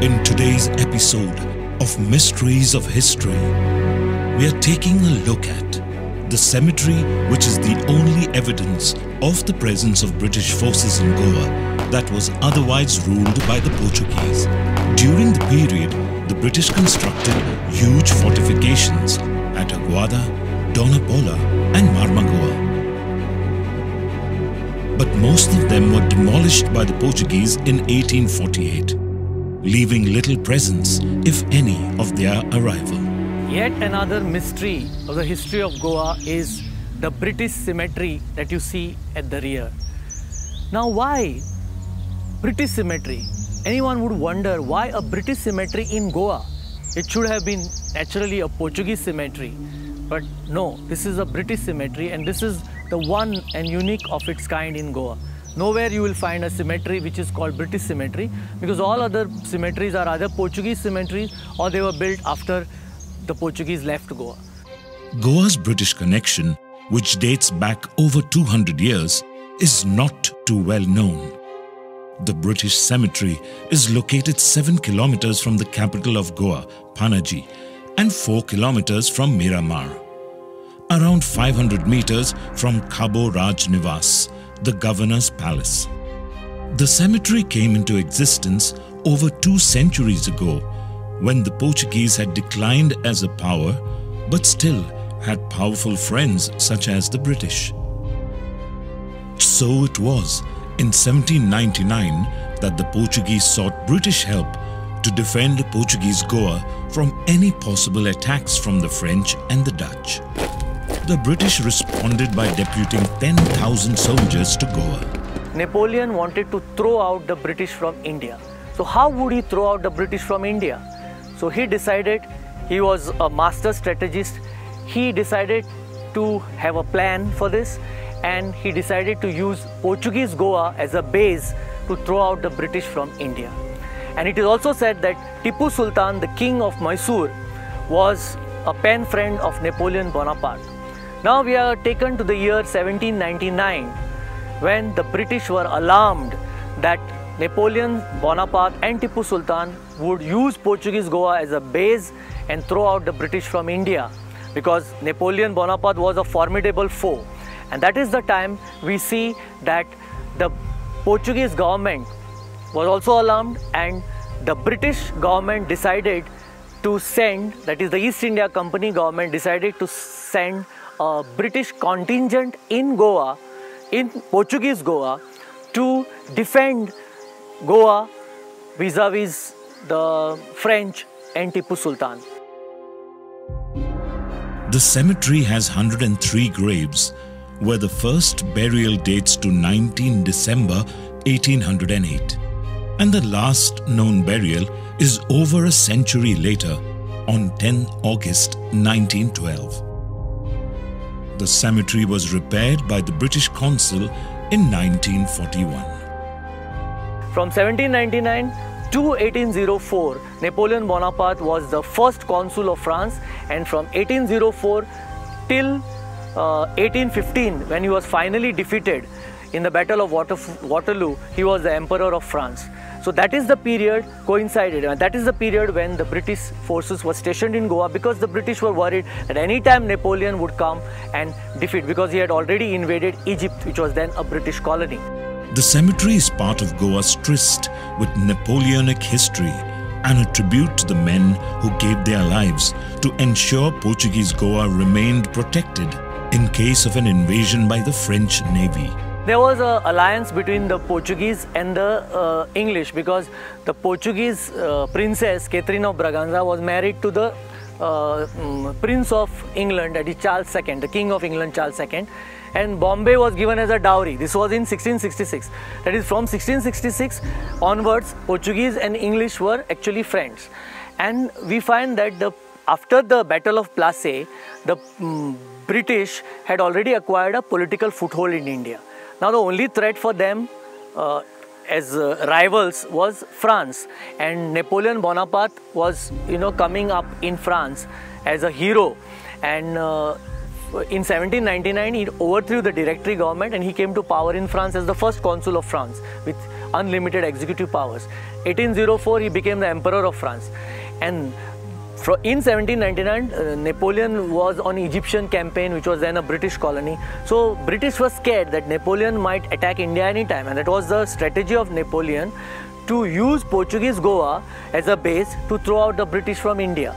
In today's episode of Mysteries of History, we are taking a look at the cemetery, which is the only evidence of the presence of British forces in Goa that was otherwise ruled by the Portuguese. During the period, the British constructed huge fortifications at Aguada, Dona Paula and Marmagoa. But most of them were demolished by the Portuguese in 1848, leaving little presence, if any, of their arrival. Yet another mystery of the history of Goa is the British cemetery that you see at the rear. Now, why British cemetery? Anyone would wonder why a British cemetery in Goa? It should have been naturally a Portuguese cemetery. But no, this is a British cemetery, and this is the one and unique of its kind in Goa. Nowhere you will find a cemetery which is called British cemetery, because all other cemeteries are either Portuguese cemeteries or they were built after the Portuguese left Goa. Goa's British connection, which dates back over 200 years, is not too well known. The British cemetery is located 7 kilometers from the capital of Goa, Panaji, and 4 kilometers from Miramar. Around 500 meters from Cabo Raj Nivas, the governor's palace. The cemetery came into existence over 2 centuries ago, when the Portuguese had declined as a power, but still had powerful friends such as the British. So it was in 1799 that the Portuguese sought British help to defend Portuguese Goa from any possible attacks from the French and the Dutch. The British responded by deputing 10,000 soldiers to Goa. Napoleon wanted to throw out the British from India. So how would he throw out the British from India? So he decided, he was a master strategist, he decided to have a plan for this, and he decided to use Portuguese Goa as a base to throw out the British from India. And it is also said that Tipu Sultan, the king of Mysore, was a pen friend of Napoleon Bonaparte. Now we are taken to the year 1799, when the British were alarmed that Napoleon Bonaparte and Tipu Sultan would use Portuguese Goa as a base and throw out the British from India, because Napoleon Bonaparte was a formidable foe. And that is the time we see that the Portuguese government was also alarmed, and the British government decided to send, that is the East India Company government decided to send a British contingent in Goa, in Portuguese Goa, to defend Goa vis-a-vis the French and Tipu Sultan. The cemetery has 103 graves, where the first burial dates to 19 December 1808, and the last known burial is over a century later, on 10 August 1912. The cemetery was repaired by the British Consul in 1941. From 1799 to 1804, Napoleon Bonaparte was the first consul of France, and from 1804 till 1815, when he was finally defeated in the Battle of Waterloo, he was the Emperor of France. So that is the period coincided, and that is the period when the British forces were stationed in Goa, because the British were worried that any time Napoleon would come and defeat, because he had already invaded Egypt, which was then a British colony. The cemetery is part of Goa's tryst with Napoleonic history and a tribute to the men who gave their lives to ensure Portuguese Goa remained protected in case of an invasion by the French Navy. There was an alliance between the Portuguese and the English, because the Portuguese princess Catherine of Braganza was married to the Prince of England, that is Charles II, the King of England Charles II, and Bombay was given as a dowry. This was in 1666. That is, from 1666 onwards, Portuguese and English were actually friends. And we find that after the Battle of Plassey, the British had already acquired a political foothold in India. Now the only threat for them as rivals was France, and Napoleon Bonaparte was coming up in France as a hero, and in 1799 he overthrew the Directory government and he came to power in France as the first consul of France with unlimited executive powers. 1804 he became the Emperor of France, and in 1799 Napoleon was on Egyptian campaign, which was then a British colony. So British was scared that Napoleon might attack India anytime, and that was the strategy of Napoleon, to use Portuguese Goa as a base to throw out the British from India.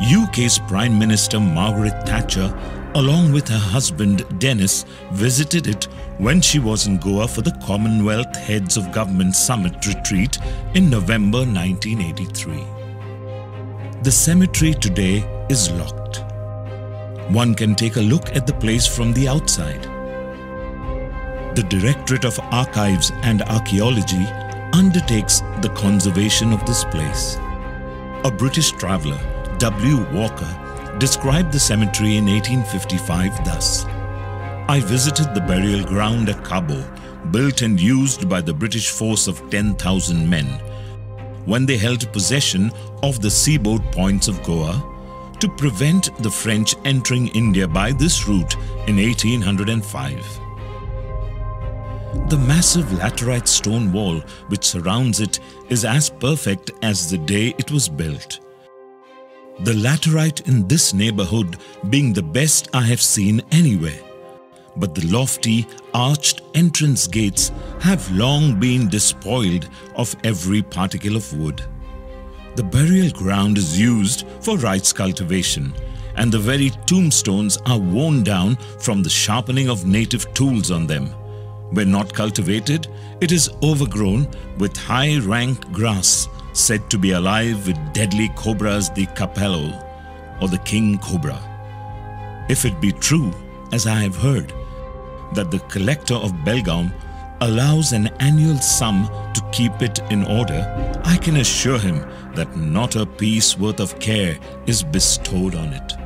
UK's Prime Minister Margaret Thatcher, along with her husband Dennis, visited it when she was in Goa for the Commonwealth Heads of Government Summit retreat in November 1983. The cemetery today is locked. One can take a look at the place from the outside. The Directorate of Archives and Archaeology undertakes the conservation of this place. A British traveller, W. Walker, described the cemetery in 1855 thus: "I visited the burial ground at Cabo, built and used by the British force of 10,000 men, when they held possession of the seaboard points of Goa, to prevent the French entering India by this route in 1805. The massive laterite stone wall which surrounds it is as perfect as the day it was built. The laterite in this neighborhood being the best I have seen anywhere, but the lofty, arched entrance gates have long been despoiled of every particle of wood. The burial ground is used for rice cultivation, and the very tombstones are worn down from the sharpening of native tools on them. When not cultivated, it is overgrown with high-rank grass said to be alive with deadly cobras, the capello, or the king cobra. If it be true, as I have heard, that the collector of Belgaum allows an annual sum to keep it in order, I can assure him that not a piece worth of care is bestowed on it."